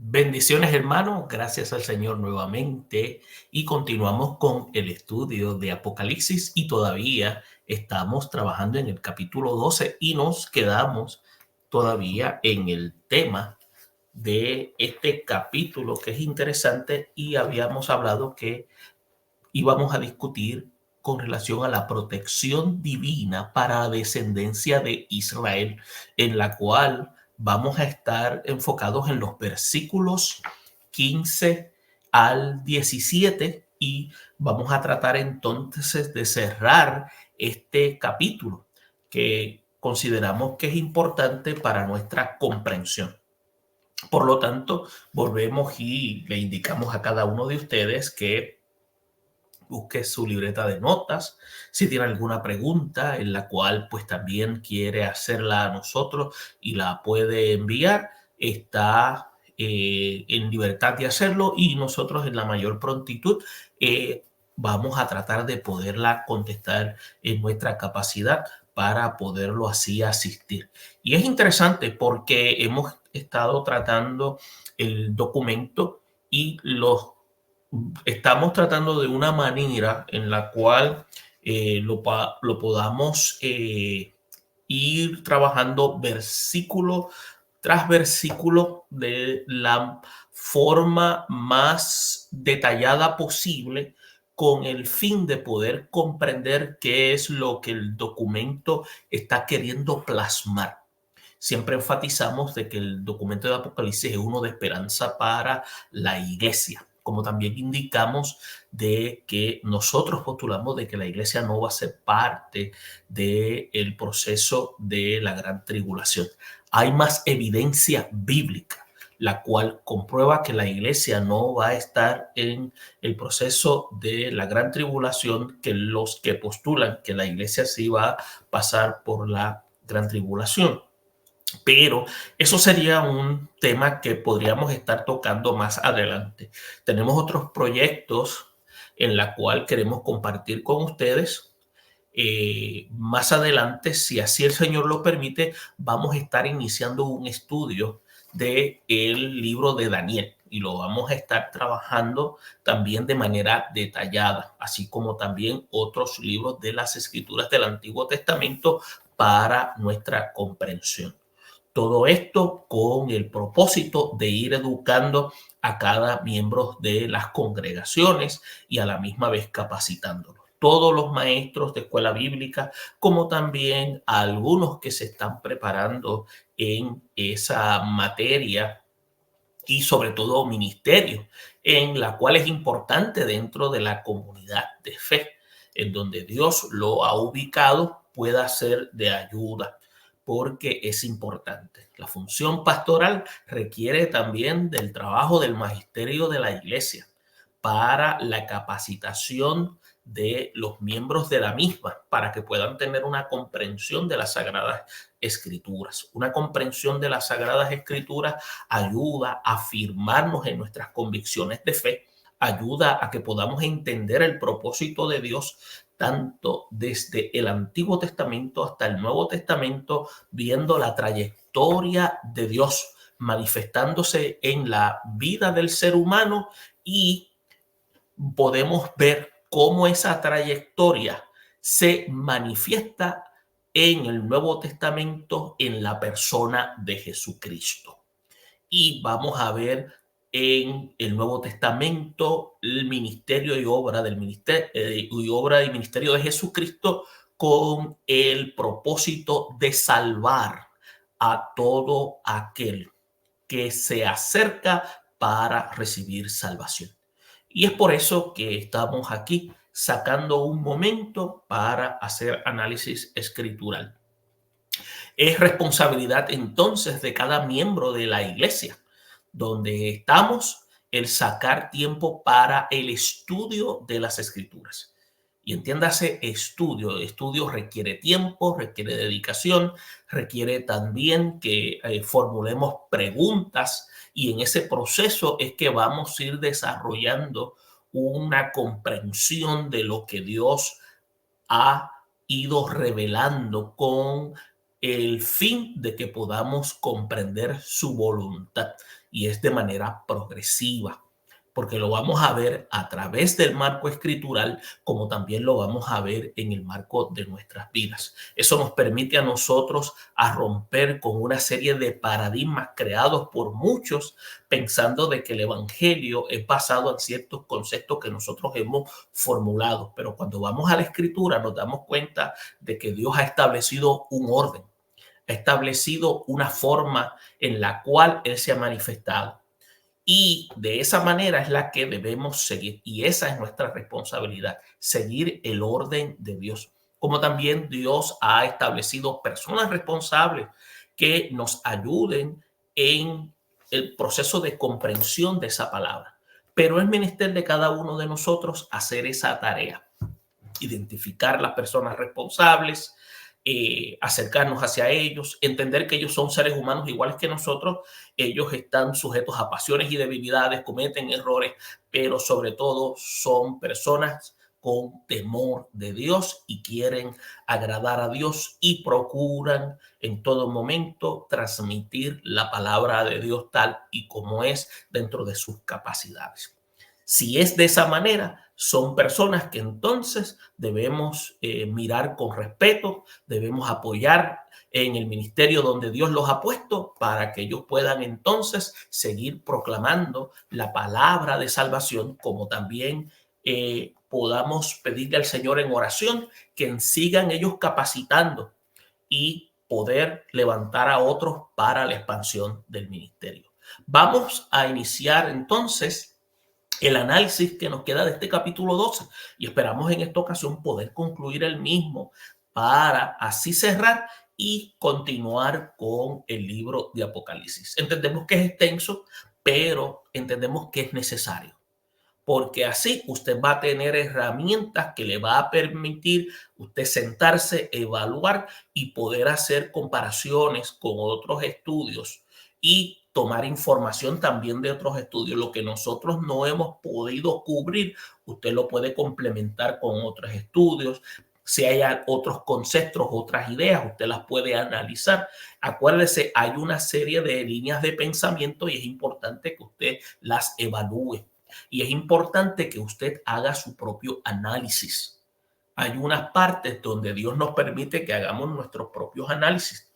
Bendiciones, hermanos, gracias al Señor nuevamente y continuamos con el estudio de Apocalipsis y todavía estamos trabajando en el capítulo 12 y nos quedamos todavía en el tema de este capítulo que es interesante y habíamos hablado que íbamos a discutir con relación a la protección divina para la descendencia de Israel, en la cual vamos a estar enfocados en los versículos 15 al 17 y vamos a tratar entonces de cerrar este capítulo que consideramos que es importante para nuestra comprensión. Por lo tanto, volvemos y le indicamos a cada uno de ustedes que busque su libreta de notas, si tiene alguna pregunta en la cual pues también quiere hacerla a nosotros y la puede enviar, está en libertad de hacerlo y nosotros en la mayor prontitud vamos a tratar de poderla contestar en nuestra capacidad para poderlo así asistir. Y es interesante porque hemos estado tratando el documento y estamos tratando de una manera en la cual lo podamos ir trabajando versículo tras versículo de la forma más detallada posible con el fin de poder comprender qué es lo que el documento está queriendo plasmar. Siempre enfatizamos de que el documento de Apocalipsis es uno de esperanza para la iglesia, como también indicamos de que nosotros postulamos de que la iglesia no va a ser parte del proceso de la gran tribulación. Hay más evidencia bíblica, la cual comprueba que la iglesia no va a estar en el proceso de la gran tribulación, que los que postulan que la iglesia sí va a pasar por la gran tribulación. Pero eso sería un tema que podríamos estar tocando más adelante. Tenemos otros proyectos en la cual queremos compartir con ustedes. Más adelante, si así el Señor lo permite, vamos a estar iniciando un estudio del libro de Daniel y lo vamos a estar trabajando también de manera detallada, así como también otros libros de las Escrituras del Antiguo Testamento para nuestra comprensión. Todo esto con el propósito de ir educando a cada miembro de las congregaciones y a la misma vez capacitándolos. Todos los maestros de escuela bíblica, como también a algunos que se están preparando en esa materia y sobre todo ministerio, en la cual es importante dentro de la comunidad de fe, en donde Dios lo ha ubicado, pueda ser de ayuda, porque es importante. La función pastoral requiere también del trabajo del magisterio de la iglesia para la capacitación de los miembros de la misma, para que puedan tener una comprensión de las Sagradas Escrituras. Una comprensión de las Sagradas Escrituras ayuda a afirmarnos en nuestras convicciones de fe, ayuda a que podamos entender el propósito de Dios tanto desde el Antiguo Testamento hasta el Nuevo Testamento, viendo la trayectoria de Dios manifestándose en la vida del ser humano, y podemos ver cómo esa trayectoria se manifiesta en el Nuevo Testamento en la persona de Jesucristo. Y vamos a ver en el Nuevo Testamento el ministerio y obra del ministerio de Jesucristo con el propósito de salvar a todo aquel que se acerca para recibir salvación. Y es por eso que estamos aquí sacando un momento para hacer análisis escritural. Es responsabilidad entonces de cada miembro de la iglesia donde estamos el sacar tiempo para el estudio de las escrituras. Y entiéndase estudio. Estudio requiere tiempo, requiere dedicación, requiere también que formulemos preguntas, y en ese proceso es que vamos a ir desarrollando una comprensión de lo que Dios ha ido revelando con el fin de que podamos comprender su voluntad. y es de manera progresiva, porque lo vamos a ver a través del marco escritural, como también lo vamos a ver en el marco de nuestras vidas. Eso nos permite a nosotros a romper con una serie de paradigmas creados por muchos, pensando de que el evangelio es basado en ciertos conceptos que nosotros hemos formulado. Pero cuando vamos a la escritura nos damos cuenta de que Dios ha establecido un orden, ha establecido una forma en la cual Él se ha manifestado. Y de esa manera es la que debemos seguir. Y esa es nuestra responsabilidad, seguir el orden de Dios. Como también Dios ha establecido personas responsables que nos ayuden en el proceso de comprensión de esa palabra. Pero es menester de cada uno de nosotros hacer esa tarea, identificar las personas responsables, acercarnos hacia ellos, entender que ellos son seres humanos iguales que nosotros, ellos están sujetos a pasiones y debilidades, cometen errores, pero sobre todo son personas con temor de Dios y quieren agradar a Dios y procuran en todo momento transmitir la palabra de Dios tal y como es dentro de sus capacidades. Si es de esa manera, son personas que entonces debemos mirar con respeto, debemos apoyar en el ministerio donde Dios los ha puesto para que ellos puedan entonces seguir proclamando la palabra de salvación, como también podamos pedirle al Señor en oración que sigan ellos capacitando y poder levantar a otros para la expansión del ministerio. Vamos a iniciar entonces el análisis que nos queda de este capítulo 12 y esperamos en esta ocasión poder concluir el mismo para así cerrar y continuar con el libro de Apocalipsis. Entendemos que es extenso, pero entendemos que es necesario, porque así usted va a tener herramientas que le va a permitir usted sentarse, evaluar y poder hacer comparaciones con otros estudios y tomar información también de otros estudios. Lo que nosotros no hemos podido cubrir, usted lo puede complementar con otros estudios. Si hay otros conceptos, otras ideas, usted las puede analizar. Acuérdese, hay una serie de líneas de pensamiento y es importante que usted las evalúe. Y es importante que usted haga su propio análisis. Hay unas partes donde Dios nos permite que hagamos nuestros propios análisis,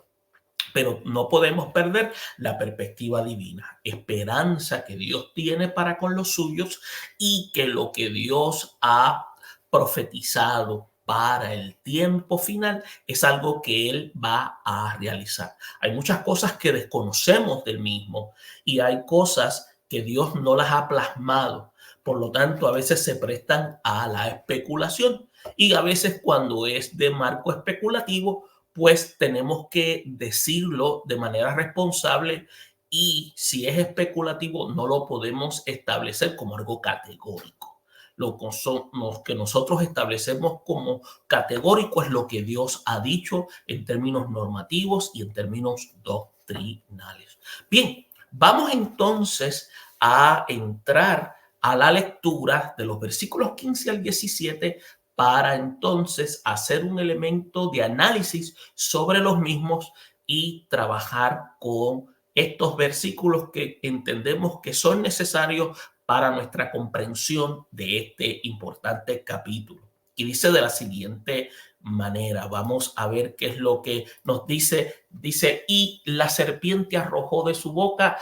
pero no podemos perder la perspectiva divina, esperanza que Dios tiene para con los suyos y que lo que Dios ha profetizado para el tiempo final es algo que Él va a realizar. Hay muchas cosas que desconocemos del mismo y hay cosas que Dios no las ha plasmado. Por lo tanto, a veces se prestan a la especulación y a veces cuando es de marco especulativo, pues tenemos que decirlo de manera responsable y si es especulativo no lo podemos establecer como algo categórico. Lo que nosotros establecemos como categórico es lo que Dios ha dicho en términos normativos y en términos doctrinales. Bien, vamos entonces a entrar a la lectura de los versículos 15 al 17 para entonces hacer un elemento de análisis sobre los mismos y trabajar con estos versículos que entendemos que son necesarios para nuestra comprensión de este importante capítulo. Y dice de la siguiente manera, vamos a ver qué es lo que nos dice. Dice, y la serpiente arrojó de su boca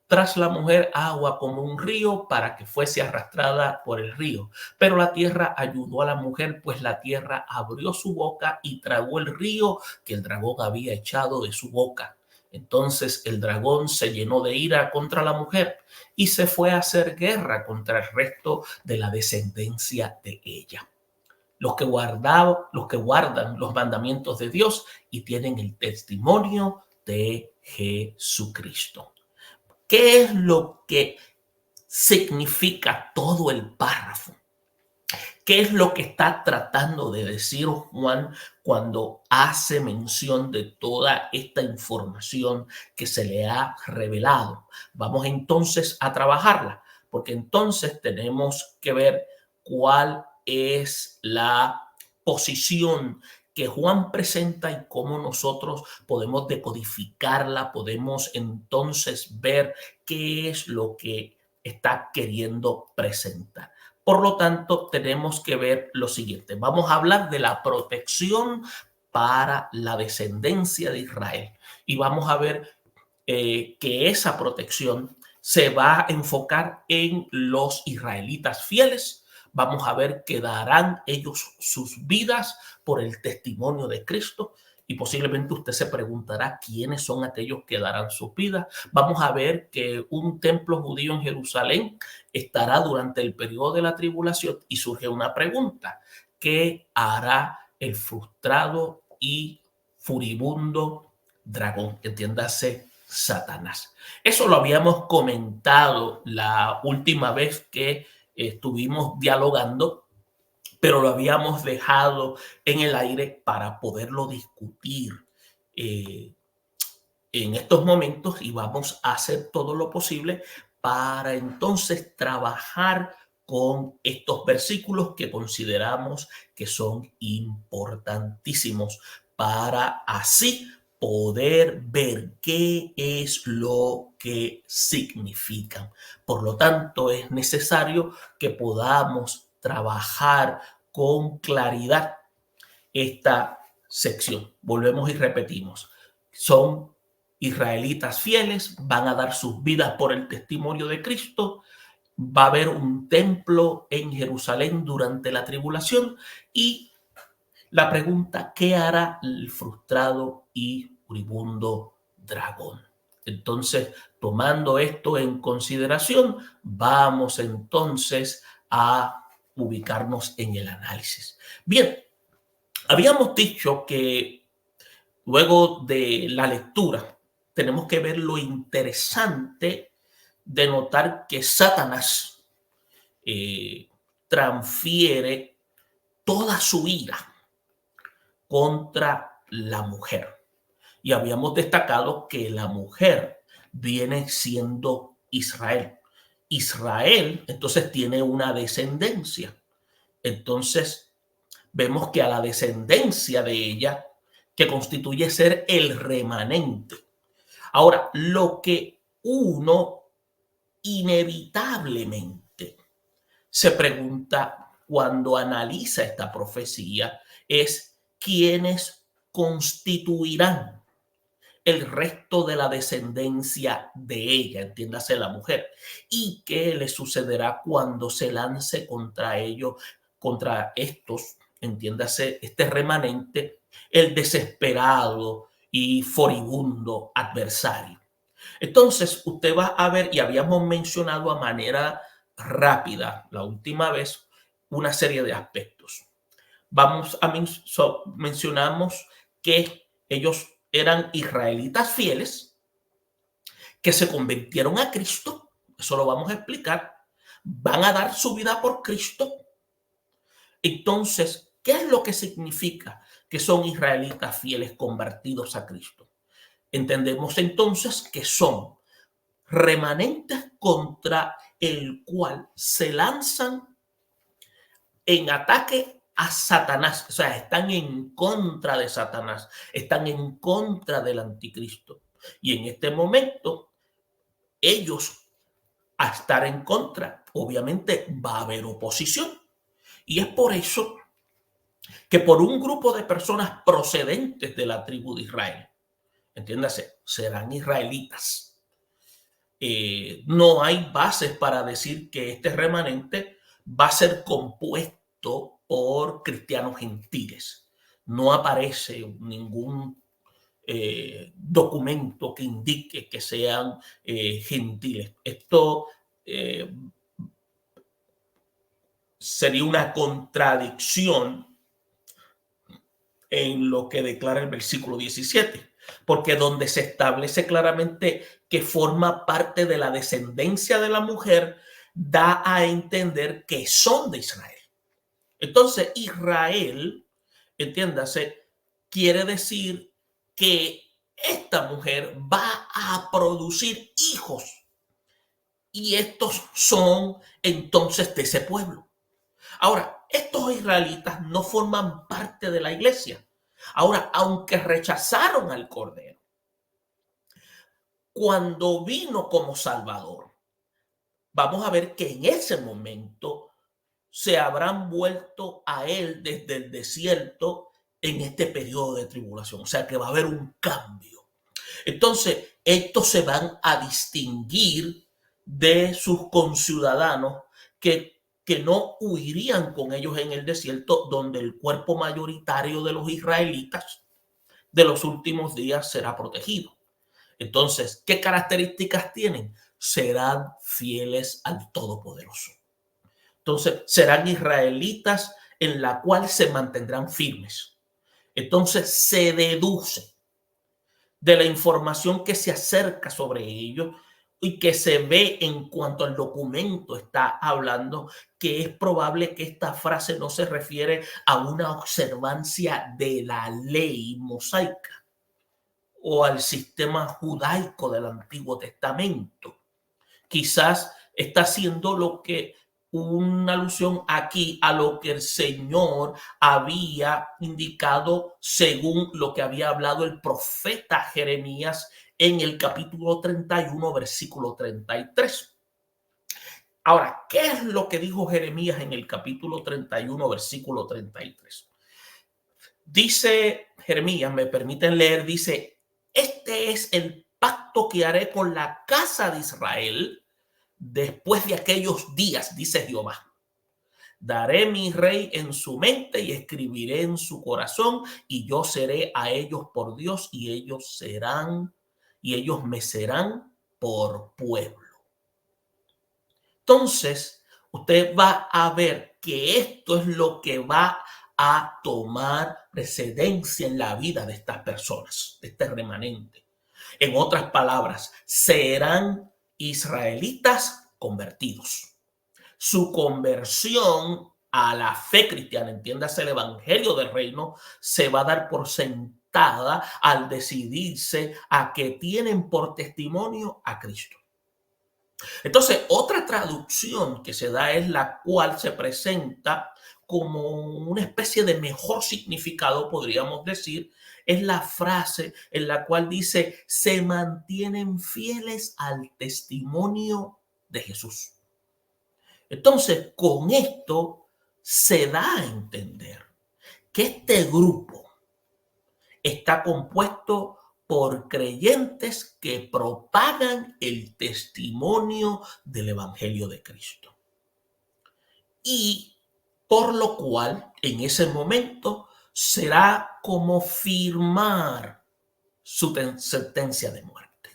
tras la mujer agua como un río para que fuese arrastrada por el río. Pero la tierra ayudó a la mujer, pues la tierra abrió su boca y tragó el río que el dragón había echado de su boca. Entonces el dragón se llenó de ira contra la mujer y se fue a hacer guerra contra el resto de la descendencia de ella. Los que guardan los mandamientos de Dios y tienen el testimonio de Jesucristo. ¿Qué es lo que significa todo el párrafo? ¿Qué es lo que está tratando de decir Juan cuando hace mención de toda esta información que se le ha revelado? Vamos entonces a trabajarla, porque entonces tenemos que ver cuál es la posición que Juan presenta y cómo nosotros podemos decodificarla, podemos entonces ver qué es lo que está queriendo presentar. Por lo tanto, tenemos que ver lo siguiente. Vamos a hablar de la protección para la descendencia de Israel y vamos a ver que esa protección se va a enfocar en los israelitas fieles. Vamos a ver que darán ellos sus vidas por el testimonio de Cristo. Y posiblemente usted se preguntará quiénes son aquellos que darán sus vidas. Vamos a ver que un templo judío en Jerusalén estará durante el periodo de la tribulación y surge una pregunta. ¿Qué hará el frustrado y furibundo dragón? Entiéndase, Satanás. Eso lo habíamos comentado la última vez que estuvimos dialogando, pero lo habíamos dejado en el aire para poderlo discutir en estos momentos y vamos a hacer todo lo posible para entonces trabajar con estos versículos que consideramos que son importantísimos para así poder ver qué es lo que significan. Por lo tanto, es necesario que podamos trabajar con claridad esta sección. Volvemos y repetimos. Son israelitas fieles, van a dar sus vidas por el testimonio de Cristo. Va a haber un templo en Jerusalén durante la tribulación y la pregunta, ¿qué hará el frustrado y furibundo dragón? Entonces, tomando esto en consideración, vamos entonces a ubicarnos en el análisis. Bien, habíamos dicho que luego de la lectura tenemos que ver lo interesante de notar que Satanás transfiere toda su ira contra la mujer. Y habíamos destacado que la mujer viene siendo Israel. Israel entonces tiene una descendencia. Entonces vemos que a la descendencia de ella, que constituye ser el remanente. Ahora, lo que uno inevitablemente se pregunta cuando analiza esta profecía es quiénes constituirán el resto de la descendencia de ella, entiéndase la mujer, y qué le sucederá cuando se lance contra ellos, contra estos, entiéndase este remanente, el desesperado y furibundo adversario. Entonces, usted va a ver, y habíamos mencionado a manera rápida la última vez, una serie de aspectos. Mencionamos que ellos eran israelitas fieles que se convirtieron a Cristo, eso lo vamos a explicar, van a dar su vida por Cristo. Entonces, ¿qué es lo que significa que son israelitas fieles convertidos a Cristo? Entendemos entonces que son remanentes contra el cual se lanzan en ataque a Satanás, o sea, están en contra de Satanás, están en contra del anticristo. Y en este momento, ellos, a estar en contra, obviamente va a haber oposición. Y es por eso que por un grupo de personas procedentes de la tribu de Israel, entiéndase, serán israelitas. No hay bases para decir que este remanente va a ser compuesto por cristianos gentiles. No aparece ningún documento que indique que sean gentiles. Esto sería una contradicción en lo que declara el versículo 17, porque donde se establece claramente que forma parte de la descendencia de la mujer, da a entender que son de Israel. Entonces, Israel, entiéndase, quiere decir que esta mujer va a producir hijos y estos son entonces de ese pueblo. Ahora, estos israelitas no forman parte de la iglesia. Ahora, aunque rechazaron al Cordero, cuando vino como Salvador, vamos a ver que en ese momento se habrán vuelto a él desde el desierto en este periodo de tribulación. O sea que va a haber un cambio. Entonces, estos se van a distinguir de sus conciudadanos que no huirían con ellos en el desierto, donde el cuerpo mayoritario de los israelitas de los últimos días será protegido. Entonces, ¿qué características tienen? Serán fieles al Todopoderoso. Entonces, serán israelitas en la cual se mantendrán firmes. Entonces, se deduce de la información que se acerca sobre ellos y que se ve en cuanto al documento está hablando, que es probable que esta frase no se refiere a una observancia de la ley mosaica o al sistema judaico del Antiguo Testamento. Quizás está haciendo lo que una alusión aquí a lo que el Señor había indicado según lo que había hablado el profeta Jeremías en el capítulo 31, versículo 33. Ahora, ¿qué es lo que dijo Jeremías en el capítulo 31, versículo 33? Dice Jeremías, me permiten leer, dice, este es el pacto que haré con la casa de Israel después de aquellos días, dice Jehová. Daré mi rey en su mente y escribiré en su corazón, y yo seré a ellos por Dios, y ellos me serán por pueblo. Entonces, usted va a ver que esto es lo que va a tomar precedencia en la vida de estas personas, de este remanente. En otras palabras, serán israelitas convertidos. Su conversión a la fe cristiana, entiéndase el evangelio del reino, se va a dar por sentada al decidirse a que tienen por testimonio a Cristo. Entonces, otra traducción que se da es la cual se presenta como una especie de mejor significado, podríamos decir, es la frase en la cual dice, se mantienen fieles al testimonio de Jesús. Entonces, con esto se da a entender que este grupo está compuesto por creyentes que propagan el testimonio del Evangelio de Cristo. Y por lo cual, en ese momento, será como firmar su sentencia de muerte.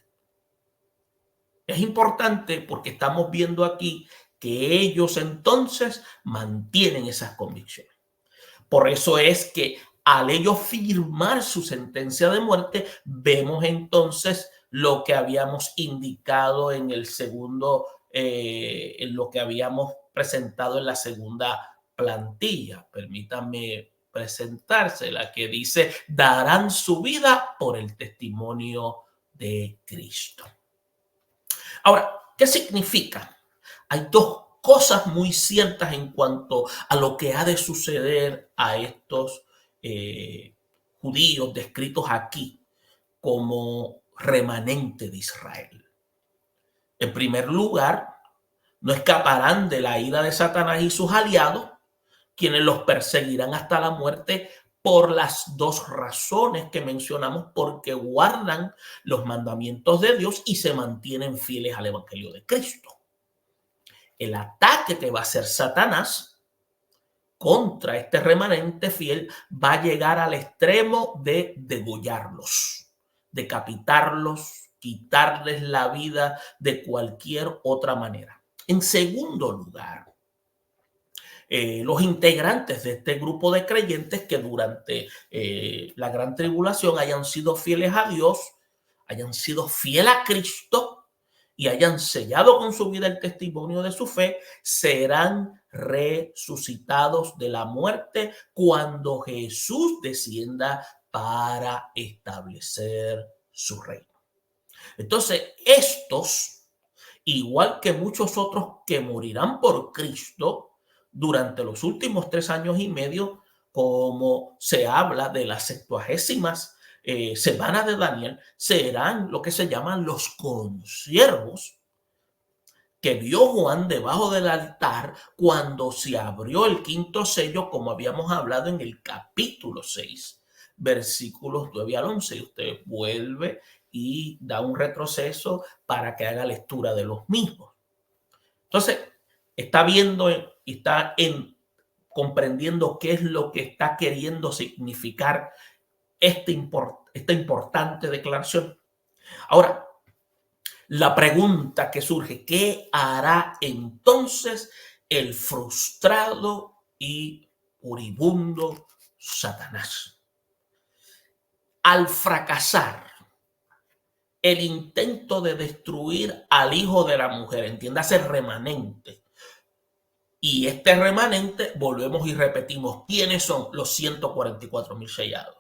Es importante porque estamos viendo aquí que ellos entonces mantienen esas convicciones. Por eso es que al ellos firmar su sentencia de muerte, vemos entonces lo que habíamos indicado en el segundo, en lo que habíamos presentado en la segunda plantilla. Permítanme presentársela, que dice, darán su vida por el testimonio de Cristo. Ahora, ¿qué significa? Hay dos cosas muy ciertas en cuanto a lo que ha de suceder a estos judíos descritos aquí como remanente de Israel. En primer lugar, no escaparán de la ira de Satanás y sus aliados, quienes los perseguirán hasta la muerte por las dos razones que mencionamos, porque guardan los mandamientos de Dios y se mantienen fieles al Evangelio de Cristo. El ataque que va a hacer Satanás contra este remanente fiel va a llegar al extremo de degollarlos, decapitarlos, quitarles la vida de cualquier otra manera. En segundo lugar, los integrantes de este grupo de creyentes que durante la gran tribulación hayan sido fieles a Dios, hayan sido fieles a Cristo y hayan sellado con su vida el testimonio de su fe, serán resucitados de la muerte cuando Jesús descienda para establecer su reino. Entonces, estos, igual que muchos otros que morirán por Cristo durante los últimos 3 años y medio, como se habla de las 70ª semana de Daniel, serán lo que se llaman los consiervos que vio Juan debajo del altar cuando se abrió el quinto sello, como habíamos hablado en el capítulo 6, versículos 9 al 11. Y usted vuelve y da un retroceso para que haga lectura de los mismos. Entonces, está viendo y está comprendiendo qué es lo que está queriendo significar esta importante declaración. Ahora, la pregunta que surge, ¿qué hará entonces el frustrado y furibundo Satanás? Al fracasar el intento de destruir al hijo de la mujer, entiéndase remanente, y este remanente, volvemos y repetimos, ¿quiénes son? Los 144,000 sellados,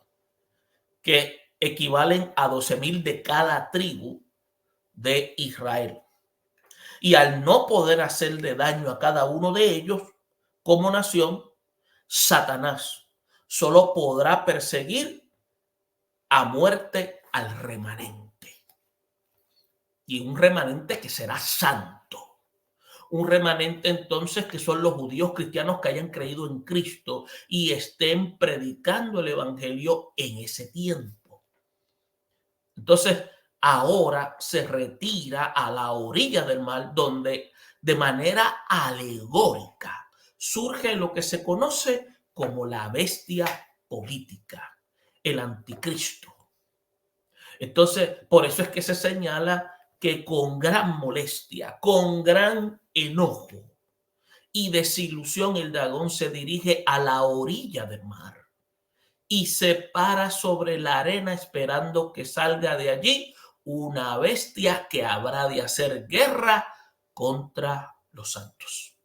que equivalen a 12,000 de cada tribu de Israel. Y al no poder hacerle daño a cada uno de ellos como nación, Satanás solo podrá perseguir a muerte al remanente. Y un remanente que será santo. Un remanente entonces que son los judíos cristianos que hayan creído en Cristo y estén predicando el evangelio en ese tiempo. Entonces, ahora se retira a la orilla del mar, donde de manera alegórica surge lo que se conoce como la bestia política, el anticristo. Entonces, por eso es que se señala que con gran molestia, con gran enojo y desilusión, el dragón se dirige a la orilla del mar y se para sobre la arena esperando que salga de allí una bestia que habrá de hacer guerra contra los santos.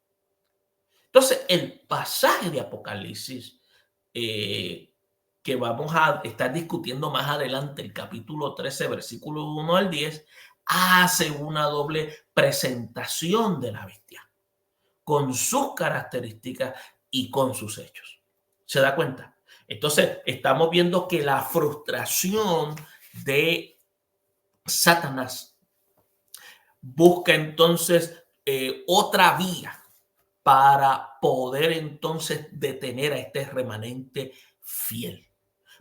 Entonces, el pasaje de Apocalipsis que vamos a estar discutiendo más adelante, el capítulo 13, versículo 1 al 10, hace una doble presentación de la bestia, con sus características y con sus hechos. ¿Se da cuenta? Entonces, estamos viendo que la frustración de Satanás busca entonces otra vía para poder entonces detener a este remanente fiel.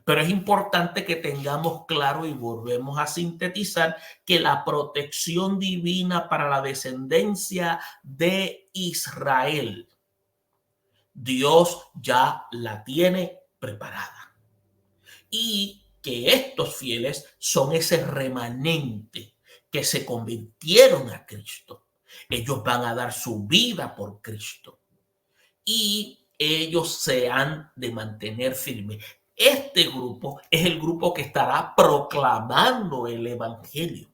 Pero es importante que tengamos claro y volvemos a sintetizar que la protección divina para la descendencia de Israel, Dios ya la tiene preparada. Y que estos fieles son ese remanente que se convirtieron a Cristo. Ellos van a dar su vida por Cristo. Y ellos se han de mantener firmes. Este grupo es el grupo que estará proclamando el evangelio,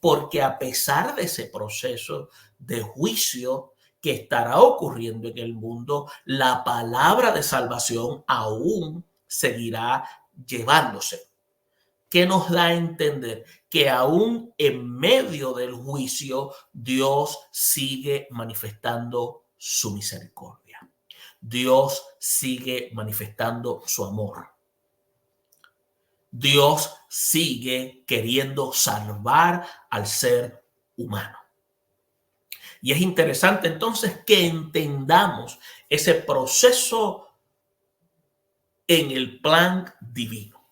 porque a pesar de ese proceso de juicio que estará ocurriendo en el mundo, la palabra de salvación aún seguirá llevándose. ¿Qué nos da a entender? Que aún en medio del juicio, Dios sigue manifestando su misericordia. Dios sigue manifestando su amor. Dios sigue queriendo salvar al ser humano. Y es interesante entonces que entendamos ese proceso en el plan divino.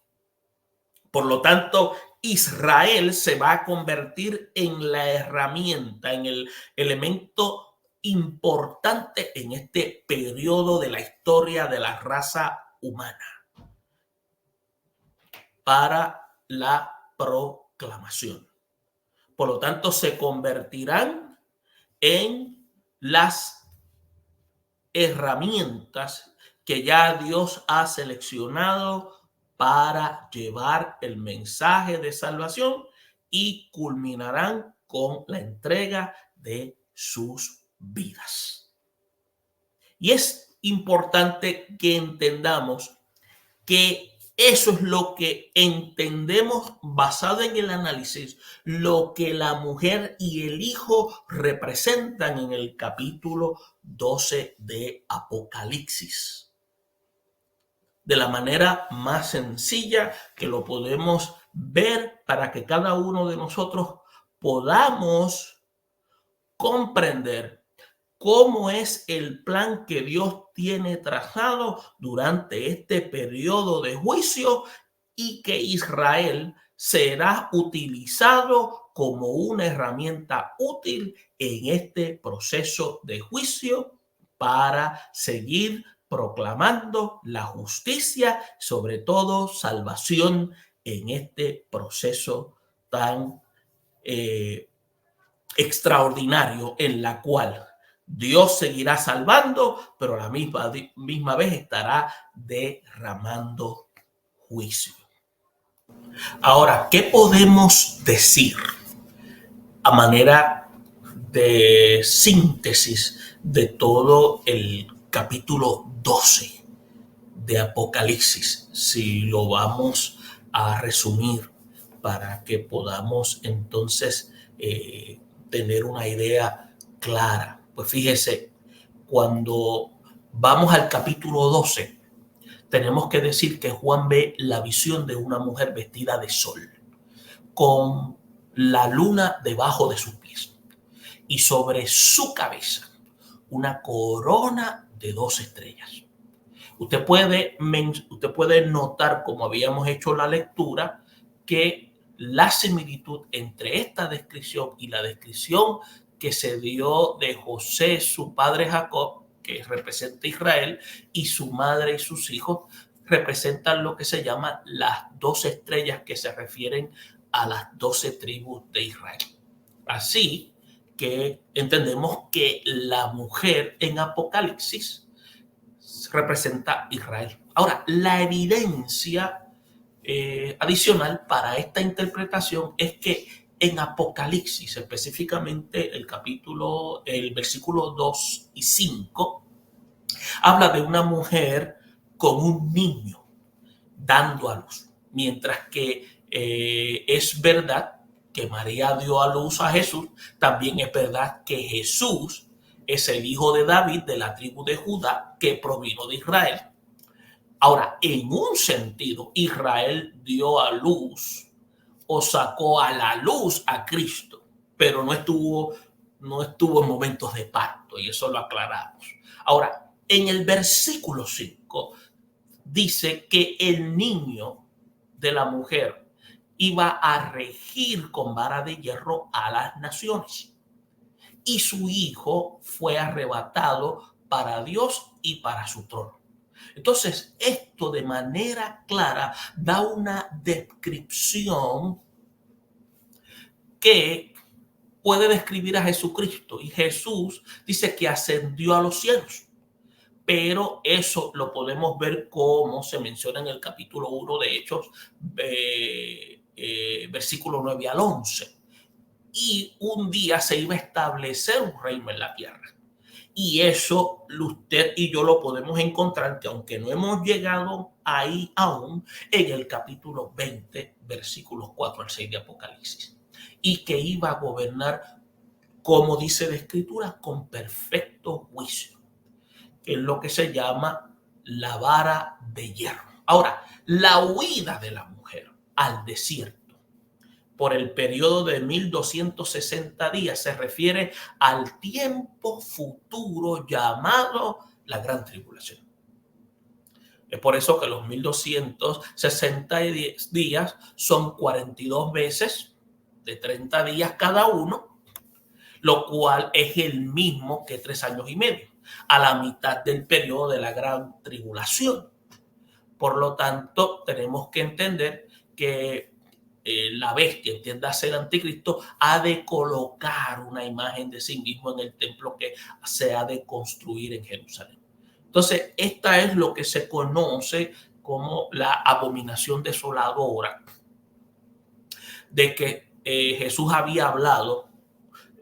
Por lo tanto, Israel se va a convertir en la herramienta, en el elemento importante en este periodo de la historia de la raza humana para la proclamación. Por lo tanto, se convertirán en las herramientas que ya Dios ha seleccionado para llevar el mensaje de salvación y culminarán con la entrega de sus vidas. Y es importante que entendamos que eso es lo que entendemos basado en el análisis, lo que la mujer y el hijo representan en el capítulo 12 de Apocalipsis. de la manera más sencilla que lo podemos ver para que cada uno de nosotros podamos comprender cómo es el plan que Dios tiene trazado durante este periodo de juicio y que Israel será utilizado como una herramienta útil en este proceso de juicio para seguir proclamando la justicia, sobre todo salvación en este proceso tan extraordinario en la cual Dios seguirá salvando, pero a la misma vez estará derramando juicio. Ahora, ¿qué podemos decir a manera de síntesis de todo el capítulo 12 de Apocalipsis? Si lo vamos a resumir para que podamos entonces tener una idea clara. Pues fíjese, cuando vamos al capítulo 12, tenemos que decir que Juan ve la visión de una mujer vestida de sol, con la luna debajo de sus pies, y sobre su cabeza una corona de 12 estrellas. Usted puede notar, como habíamos hecho la lectura, que la similitud entre esta descripción y la descripción que se dio de José, su padre Jacob, que representa a Israel, y su madre y sus hijos, representan lo que se llama las 12 estrellas que se refieren a las 12 tribus de Israel. Así que entendemos que la mujer en Apocalipsis representa Israel. Ahora, la evidencia adicional para esta interpretación es que en Apocalipsis, específicamente el versículo 2 y 5, habla de una mujer con un niño dando a luz, mientras que es verdad que María dio a luz a Jesús, también es verdad que Jesús es el hijo de David, de la tribu de Judá, que provino de Israel. Ahora, en un sentido, Israel dio a luz o sacó a la luz a Cristo, pero no estuvo en momentos de parto, y eso lo aclaramos. Ahora, en el versículo 5 dice que el niño de la mujer iba a regir con vara de hierro a las naciones, y su hijo fue arrebatado para Dios y para su trono. Entonces, esto de manera clara da una descripción que puede describir a Jesucristo. Y Jesús dice que ascendió a los cielos. Pero eso lo podemos ver como se menciona en el capítulo 1 de Hechos, versículo 9 al 11. Y un día se iba a establecer un reino en la tierra. Y eso usted y yo lo podemos encontrar, que aunque no hemos llegado ahí aún, en el capítulo 20, versículos 4 al 6 de Apocalipsis. Y que iba a gobernar, como dice la Escritura, con perfecto juicio, que es lo que se llama la vara de hierro. Ahora, la huida de la mujer al desierto por el periodo de 1260 días se refiere al tiempo futuro llamado la Gran Tribulación. Es por eso que los 1260 días son 42 veces de 30 días cada uno, lo cual es el mismo que 3 años y medio, a la mitad del periodo de la Gran Tribulación. Por lo tanto, tenemos que entender que la bestia, entiéndase el anticristo, ha de colocar una imagen de sí mismo en el templo que se ha de construir en Jerusalén. Entonces, esta es lo que se conoce como la abominación desoladora, de que Jesús había hablado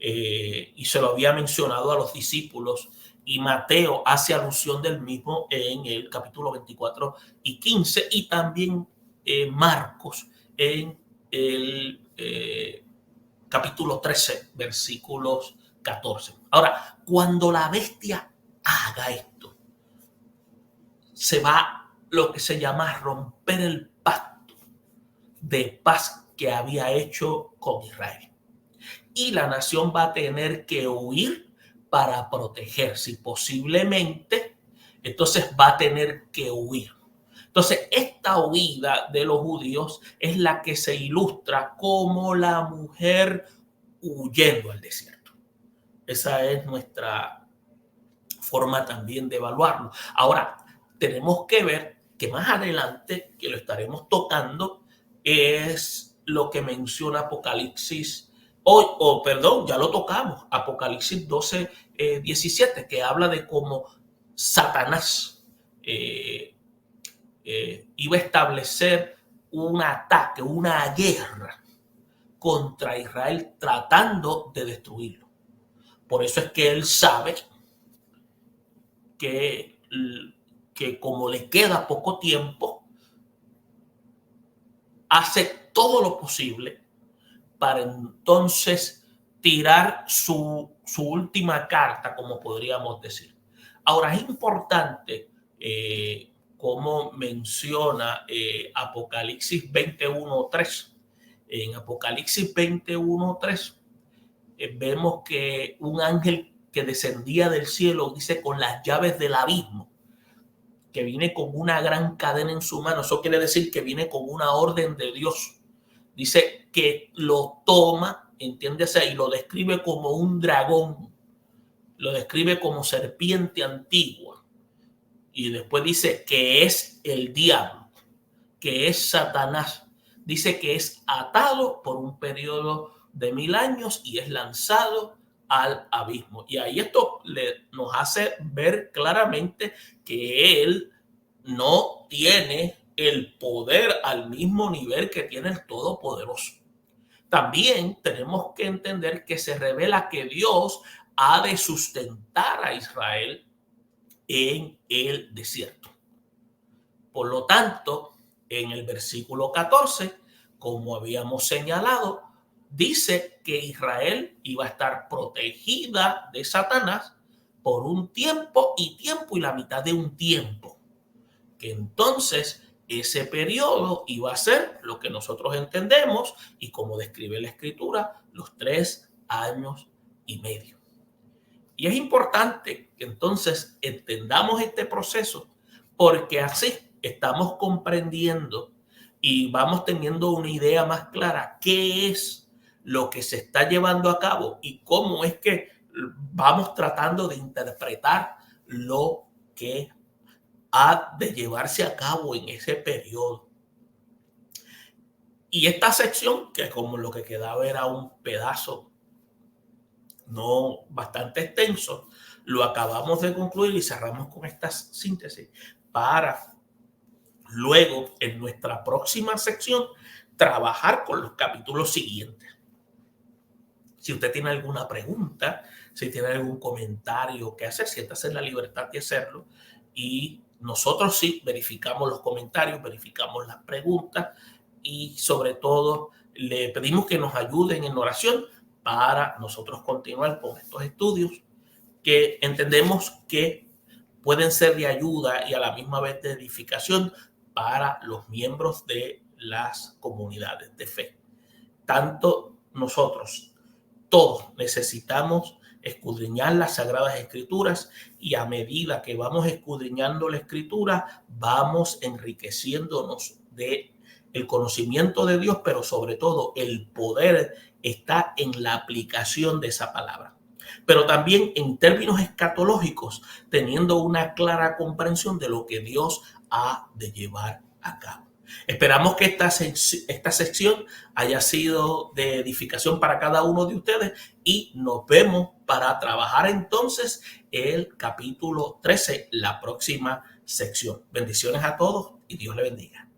y se lo había mencionado a los discípulos, y Mateo hace alusión del mismo en el capítulo 24 y 15, y también Marcos en el capítulo 13, versículos 14. Ahora, cuando la bestia haga esto, se va lo que se llama romper el pacto de paz que había hecho con Israel. Y la nación va a tener que huir para protegerse y posiblemente entonces va a tener que huir. Entonces, esta huida de los judíos es la que se ilustra como la mujer huyendo al desierto. Esa es nuestra forma también de evaluarlo. Ahora, tenemos que ver que más adelante, que lo estaremos tocando, es lo que menciona Apocalipsis, perdón, ya lo tocamos, Apocalipsis 12, 17, que habla de cómo Satanás iba a establecer un ataque, una guerra contra Israel tratando de destruirlo. Por eso es que él sabe que como le queda poco tiempo, hace todo lo posible para entonces tirar su última carta, como podríamos decir. Ahora, es importante, como menciona Apocalipsis 21:3. En Apocalipsis 21:3 vemos que un ángel que descendía del cielo, dice, con las llaves del abismo, que viene con una gran cadena en su mano. Eso quiere decir que viene con una orden de Dios. Dice que lo toma, entiéndese, y lo describe como un dragón, lo describe como serpiente antigua. Y después dice que es el diablo, que es Satanás. Dice que es atado por un periodo de 1000 años y es lanzado al abismo. Y ahí esto nos hace ver claramente que él no tiene el poder al mismo nivel que tiene el Todopoderoso. También tenemos que entender que se revela que Dios ha de sustentar a Israel en el desierto. Por lo tanto, en el versículo 14, como habíamos señalado, dice que Israel iba a estar protegida de Satanás por un tiempo y la mitad de un tiempo. Que entonces ese periodo iba a ser lo que nosotros entendemos y como describe la Escritura, los 3 años y medio. Y es importante que entonces entendamos este proceso porque así estamos comprendiendo y vamos teniendo una idea más clara qué es lo que se está llevando a cabo y cómo es que vamos tratando de interpretar lo que ha de llevarse a cabo en ese periodo. Y esta sección, que como lo que quedaba era un pedazo no bastante extenso, lo acabamos de concluir y cerramos con esta síntesis para luego en nuestra próxima sección trabajar con los capítulos siguientes. Si usted tiene alguna pregunta, si tiene algún comentario que hacer, siéntase en la libertad de hacerlo y nosotros sí verificamos los comentarios, verificamos las preguntas y sobre todo le pedimos que nos ayuden en oración para nosotros continuar con estos estudios que entendemos que pueden ser de ayuda y a la misma vez de edificación para los miembros de las comunidades de fe. Tanto nosotros, todos necesitamos escudriñar las Sagradas Escrituras y a medida que vamos escudriñando la Escritura, vamos enriqueciéndonos de el conocimiento de Dios, pero sobre todo el poder está en la aplicación de esa palabra. Pero también en términos escatológicos, teniendo una clara comprensión de lo que Dios ha de llevar a cabo. Esperamos que esta sección haya sido de edificación para cada uno de ustedes y nos vemos para trabajar entonces el capítulo 13, la próxima sección. Bendiciones a todos y Dios le bendiga.